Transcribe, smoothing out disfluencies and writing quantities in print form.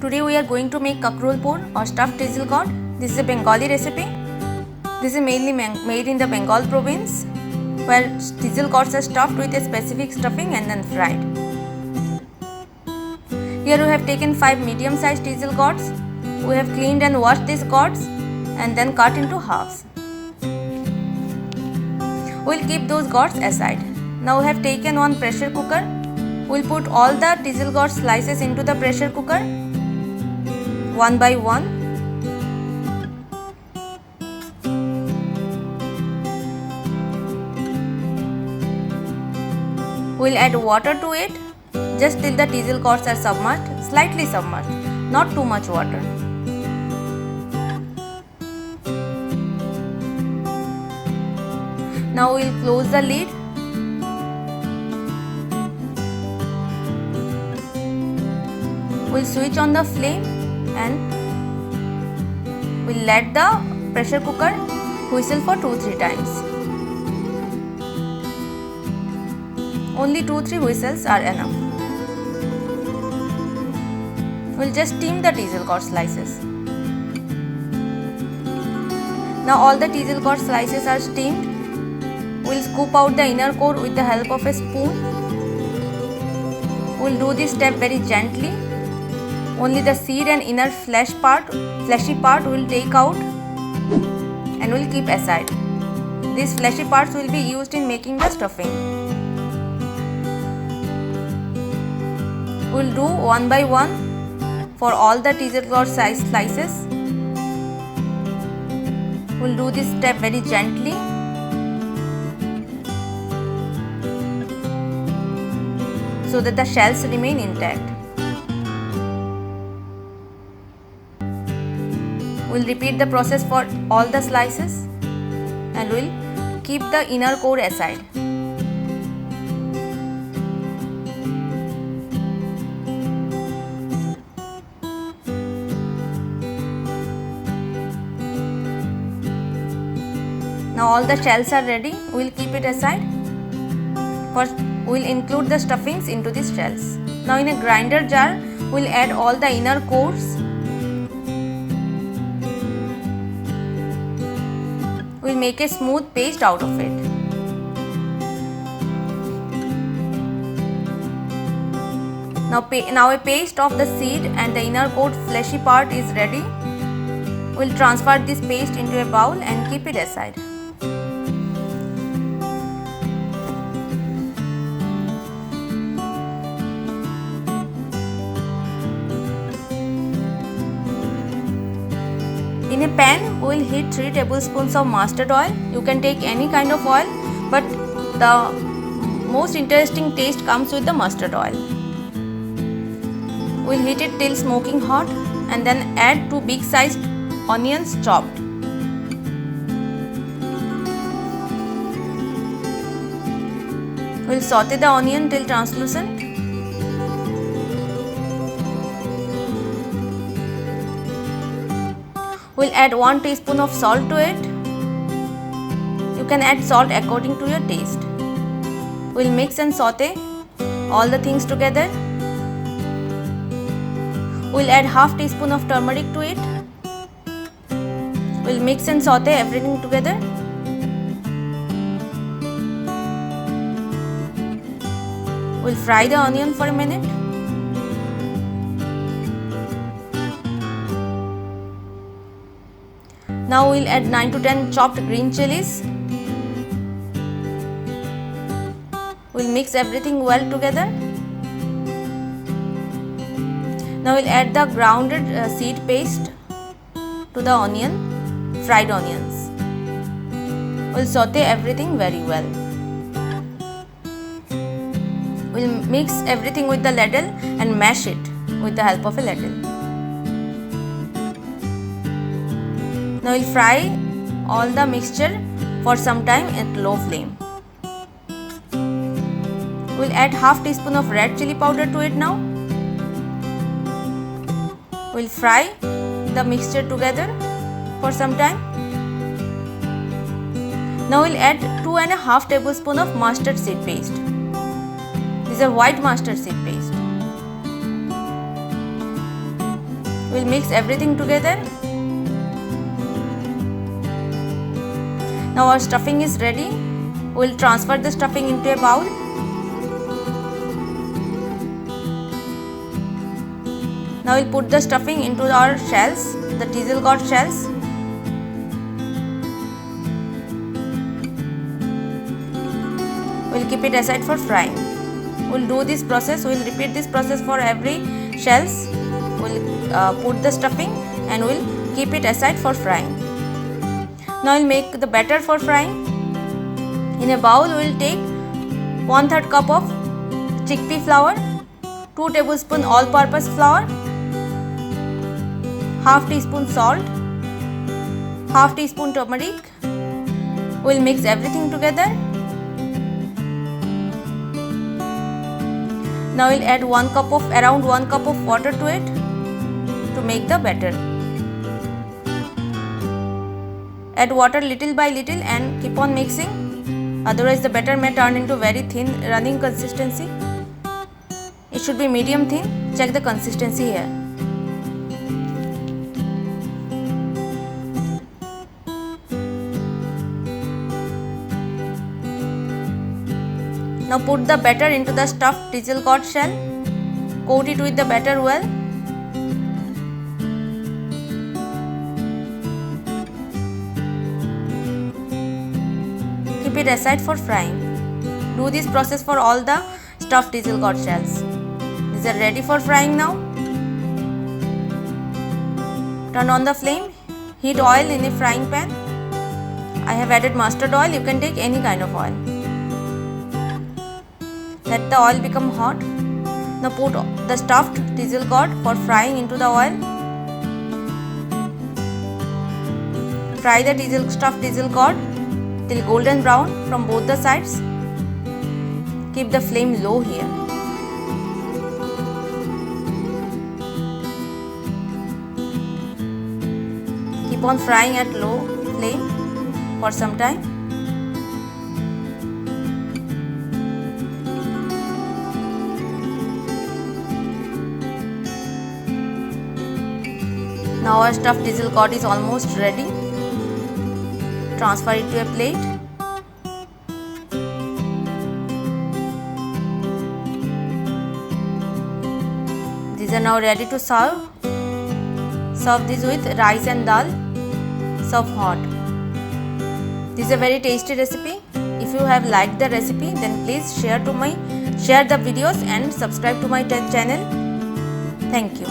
Today we are going to make kakrolpur or stuffed teasel gourd. This is a Bengali recipe. This is mainly made in the Bengal province, where teasel gourds are stuffed with a specific stuffing and then fried. Here we have taken 5 medium-sized teasel gourds. We have cleaned and washed these gourds and then cut into halves. We will keep those gourds aside. Now we have taken one pressure cooker. We will put all the teasel gourd slices into the pressure cooker, one by one. We will add water to it just till the teasel gourds are submerged, slightly submerged, not too much water. Now we will close the lid. We will switch on the flame and we will let the pressure cooker whistle for 2-3 times. Only 2-3 whistles are enough. We will just steam the teasel gourd slices. Now all the teasel gourd slices are steamed. We will scoop out the inner core with the help of a spoon. We will do this step very gently. Only the seed and inner fleshy part we will take out and we will keep aside. These fleshy parts will be used in making the stuffing. We will do one by one for all the teasel gourd size slices. We will do this step very gently. So that the shells remain intact. We will repeat the process for all the slices and we will keep the inner core aside. Now all the shells are ready. We will keep it aside. First we will include the stuffings into these shells. Now in a grinder jar we will add all the inner cores. We will make a smooth paste out of it. Now a paste of the seed and the inner core fleshy part is ready. We will transfer this paste into a bowl and keep it aside. In a pan, we will heat 3 tablespoons of mustard oil. You can take any kind of oil, but the most interesting taste comes with the mustard oil. We will heat it till smoking hot and then add 2 big sized onions chopped. We will saute the onion till translucent. We will add 1 teaspoon of salt to it. You can add salt according to your taste. We will mix and saute all the things together. We will add half teaspoon of turmeric to it. We will mix and saute everything together. We will fry the onion for a minute. Now we will add 9 to 10 chopped green chilies. We will mix everything well together. Now we will add the grounded seed paste to the fried onions. We will saute everything very well. We will mix everything with the ladle and mash it with the help of a ladle. Now we will fry all the mixture for some time at low flame. We will add half teaspoon of red chili powder to it now. We will fry the mixture together for some time. Now we will add 2.5 tablespoons of mustard seed paste. This is a white mustard seed paste. We'll mix everything together. Now our stuffing is ready. We'll transfer the stuffing into a bowl. Now we'll put the stuffing into our shells, the diesel gourd shells. We'll keep it aside for frying. We'll do this process, we'll repeat this process for every shells. We'll put the stuffing and we'll keep it aside for frying. Now we'll make the batter for frying. In a bowl, we'll take 1/3 cup of chickpea flour, 2 tablespoons all-purpose flour, half teaspoon salt, half teaspoon turmeric. We'll mix everything together. Now we'll add around 1 cup of water to it to make the batter. Add water little by little and keep on mixing. Otherwise the batter may turn into very thin running consistency. It should be medium thin. Check the consistency here. Now put the batter into the stuffed diesel gourd shell. Coat it with the batter well. Keep it aside for frying. Do this process for all the stuffed diesel gourd shells. These are ready for frying now. Turn on the flame. Heat oil in a frying pan. I have added mustard oil. You can take any kind of oil. Let the oil become hot. Now put the stuffed diesel gourd for frying into the oil. Fry the stuffed diesel gourd till golden brown from both the sides. Keep the flame low here. Keep on frying at low flame for some time. Now our stuffed diesel gourd is almost ready. Transfer it to a plate. These are now ready to serve. Serve this with rice and dal. Serve hot. This is a very tasty recipe. If you have liked the recipe, then please share the videos and subscribe to my channel. Thank you.